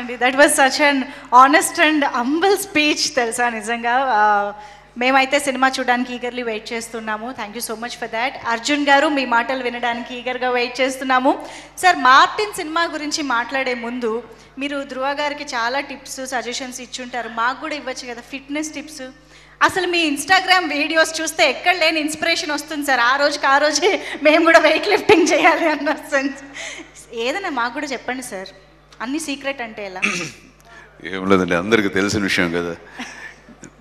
అవునండి, that was such an honest and humble speech తెలుసా నిజంగా. మేమైతే సినిమా చూడడానికి ఈగర్లీ వెయిట్ చేస్తున్నాము. Thank you so much for that. Arjun గారు, మీ మాటలు వినడానికి ఈగర్గా వెయిట్ చేస్తున్నాము. సార్, మార్టిన్ సినిమా గురించి మాట్లాడే ముందు మీరు ధృవ గారికి చాలా టిప్స్ సజెషన్స్ ఇచ్చుంటారు, మాకు కూడా ఇవ్వచ్చు కదా ఫిట్నెస్ టిప్స్. అసలు మీ ఇన్స్టాగ్రామ్ వీడియోస్ చూస్తే ఎక్కడ లేని ఇన్స్పిరేషన్ వస్తుంది సార్. ఆ రోజే మేము కూడా వెయిట్ లిఫ్టింగ్ చేయాలి అన్న సెన్స్. ఏదైనా మాకు కూడా చెప్పండి సార్, అన్ని సీక్రెట్ అంటే ఎలా? ఏం లేదండి, అందరికీ తెలిసిన విషయం కదా.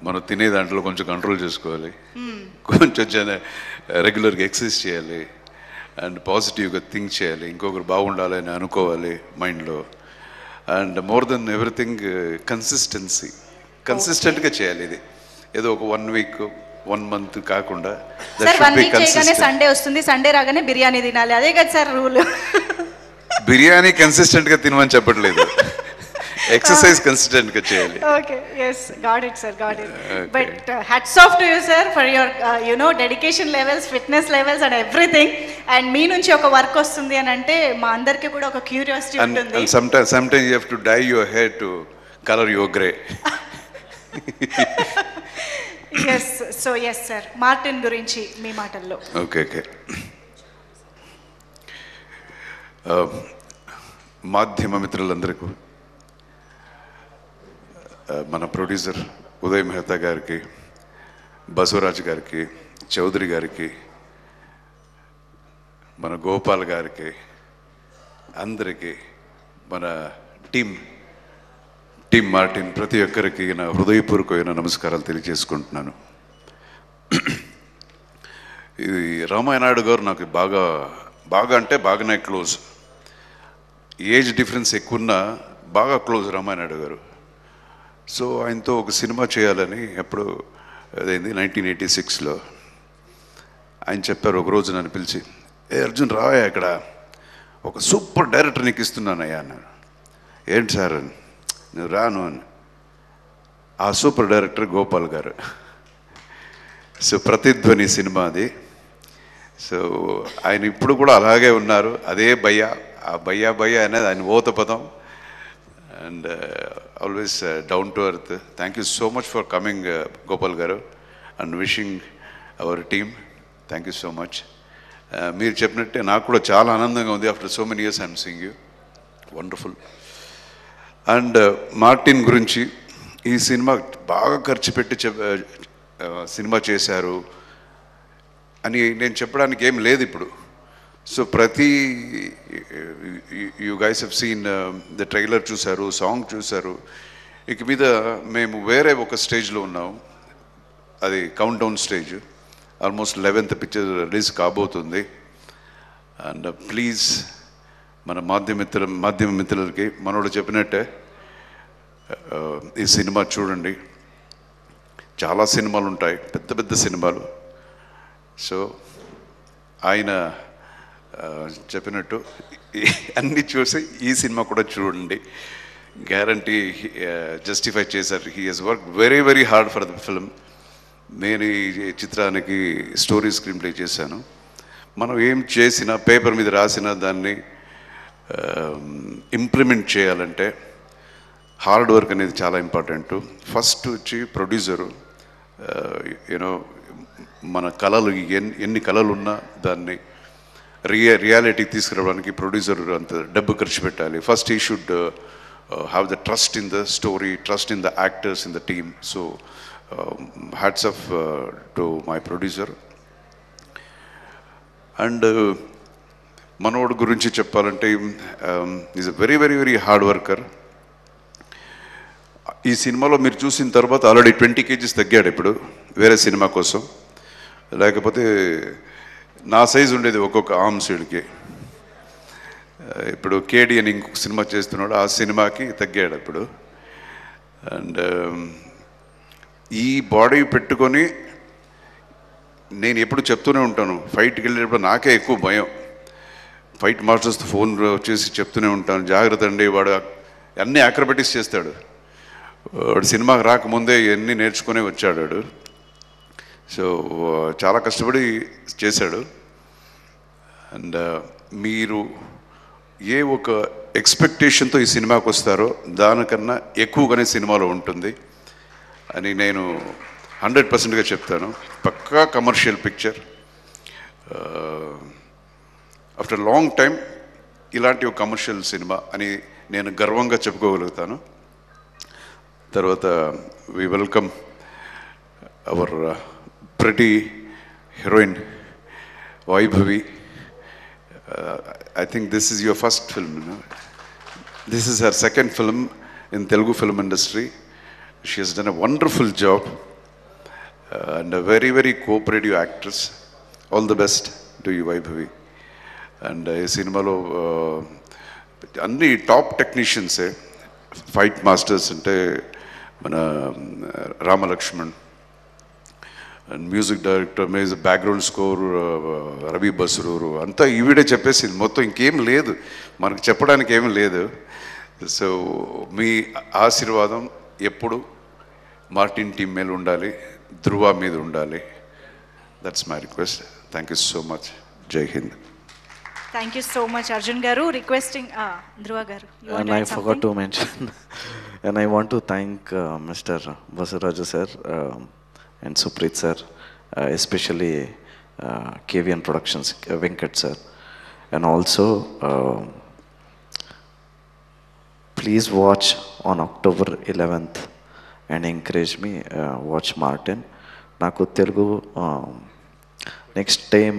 మనం తినే దాంట్లో కొంచెం కంట్రోల్ చేసుకోవాలి, కొంచెం రెగ్యులర్గా ఎక్సర్సైజ్ చేయాలి, అండ్ పాజిటివ్గా థింక్ చేయాలి, ఇంకొకరు బాగుండాలి అని అనుకోవాలి మైండ్లో. అండ్ మోర్ దెన్ ఎవ్రీథింగ్ కన్సిస్టెంట్గా చేయాలి. ఇది ఏదో ఒక 1 వీక్ 1 మంత్ కాకుండా. సండే వస్తుంది, సండే రాగానే బిర్యానీ తినాలి, అదే కదా సార్ రూల్. బిర్యానీ కన్సిస్టెంట్గా తినమని చెప్పట్లేదు, ఎక్సర్సైజ్ కన్సిస్టెంట్గా చేయాలి. Okay, yes, got it sir, got it. But hats off to you sir for your dedication levels, fitness levels and everything. And మీ నుంచి ఒక వర్క్ వస్తుంది అని అంటే మా అందరికీ కూడా ఒక క్యూరియాసిటీ ఉంటుంది. And sometimes you have to dye your hair to color your gray. Yes, so yes sir, Martin గురించి మీ మాటల్లో. ఓకే. మాధ్యమ మిత్రులందరికీ, మన ప్రొడ్యూసర్ ఉదయ్ మెహతా గారికి, బసవరాజ్ గారికి, చౌదరి గారికి, మన గోపాల్ గారికి, అందరికీ, మన టీమ్ మార్టిన్ ప్రతి ఒక్కరికి నా హృదయపూర్వకమైన నమస్కారాలు తెలియజేసుకుంటున్నాను. ఇది రామాయణాయుడు గారు నాకు బాగా అంటే బాగానే క్లోజ్. ఏజ్ డిఫరెన్స్ ఎక్కువన్నా బాగా క్లోజ్ రామాయణాయుడు గారు. సో ఆయనతో ఒక సినిమా చేయాలని ఎప్పుడు అదైంది 1986లో. ఆయన చెప్పారు ఒకరోజు నన్ను పిలిచి, అర్జున్ రావయ్యా, ఇక్కడ ఒక సూపర్ డైరెక్టర్ నీకు ఇస్తున్నానయ్యా అన్నారు. ఏంటి సార్ అని. నువ్వు రాను అని. ఆ సూపర్ డైరెక్టర్ గోపాల్ గారు. సో ప్రతిధ్వని సినిమా అది. సో ఆయన ఇప్పుడు కూడా అలాగే ఉన్నారు, అదే భయ్యా. ఆ భయ్యా అనేది ఆయన ఓత పదం. And always down to earth. Thank you so much for coming Gopal garu, and wishing our team thank you so much. మీరు చెప్పినట్టే నాకు కూడా చాలా ఆనందంగా ఉంది. After so many years I'm seeing you, wonderful. And Martin గురించి, ఈ సినిమా బాగా ఖర్చు పెట్టి సినిమా చేశారు అని నేను చెప్పడానికి ఏం లేదు ఇప్పుడు. So you guys have seen the trailer చూశారు, సాంగ్ చూశారు. ఇక మీద మేము వేరే ఒక స్టేజ్లో ఉన్నాం, అది count down stage. Almost 11th picture release కాబోతుంది. అండ్ ప్లీజ్ మన మాధ్యమ మిత్రులకి మనోడు చెప్పినట్టే ఈ సినిమా చూడండి. చాలా సినిమాలు ఉంటాయి, పెద్ద సినిమాలు. సో ఆయన చెప్పినట్టు అన్నీ చూసి ఈ సినిమా కూడా చూడండి, గ్యారంటీ జస్టిఫై చేశారు. He has work very hard for the film. నేను ఈ చిత్రానికి స్టోరీ స్క్రీన్ ప్లే చేశాను. మనం ఏం చేసినా, పేపర్ మీద రాసినా దాన్ని ఇంప్లిమెంట్ చేయాలంటే హార్డ్ వర్క్ అనేది చాలా ఇంపార్టెంట్. ఫస్ట్ వచ్చి ప్రొడ్యూసరు, మన కళలు ఎన్ని కళలు ఉన్నా దాన్ని రియాలిటీ తీసుకురావడానికి ప్రొడ్యూసర్ అంత డబ్బు ఖర్చు పెట్టాలి. First he should have the trust in the story, trust in the actors, in the team. So hats off to my producer. And మనోడు గురించి చెప్పాలంటే is a very hard worker. ఈ సినిమాలో మీరు చూసిన తర్వాత ఆల్రెడీ 20 kgs తగ్గాడు ఇప్పుడు వేరే సినిమా కోసం. లేకపోతే నా సైజు ఉండేది ఒక్కొక్క ఆర్మ్స్ వీడికి. ఇప్పుడు కేడి అని ఇంకొక సినిమా చేస్తున్నాడు, ఆ సినిమాకి తగ్గాడు ఇప్పుడు. అండ్ ఈ బాడీ పెట్టుకొని నేను ఎప్పుడు చెప్తూనే ఉంటాను, ఫైట్కి వెళ్ళేటప్పుడు నాకే ఎక్కువ భయం. ఫైట్ మాస్టర్స్తో ఫోన్ వచ్చేసి చెప్తూనే ఉంటాను, జాగ్రత్త అండి, వాడు అన్నీ అక్రబెటిక్స్ చేస్తాడు. వాడు సినిమాకి రాకముందే ఇవన్నీ నేర్చుకునే వచ్చాడు వాడు. సో చాలా కష్టపడి చేశాడు. అండ్ మీరు ఏ ఒక ఎక్స్పెక్టేషన్తో ఈ సినిమాకి వస్తారో దానికన్నా ఎక్కువగానే సినిమాలో ఉంటుంది అని నేను 100%గా చెప్తాను. పక్కా commercial picture. After long time ఇలాంటి ఒక కమర్షియల్ సినిమా అని నేను గర్వంగా చెప్పుకోగలుగుతాను. తర్వాత we welcome our pretty heroine Vaibhavi. I think this is your first film, you know? This is her second film in Telugu film industry. She has done a wonderful job and a very, very cooperative actress. All the best to you, Vaibhavi. And ఈ సినిమాలో అన్ని top టెక్నీషియన్సే, fight masters అంటే మన Ramlakshman, and music director, background score Ravi Basrur, అంతా ఈవిడే చెప్పేసింది. మొత్తం ఇంకేం లేదు, మనకు చెప్పడానికి ఏం లేదు. సో మీ ఆశీర్వాదం ఎప్పుడు మార్టిన్ టీమ్ మీద ఉండాలి, ధ్రువ మీద ఉండాలి. That's my request. Thank you so much. జై Hind. Thank you so much Arjun garu. Requesting ధ్రువ గారు. And I forgot to mention, and I want to thank Mr. Vasaraju sir and Supreet sir, especially KVN Productions, Venkat sir. And also, please watch on October 11th and encourage me, watch Martin. Naku Telugu next time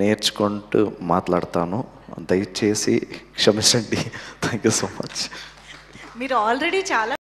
నేర్చుకుంటూ మాట్లాడతాను, దయచేసి క్షమించండి. Thank you so much. మీరు already చాలా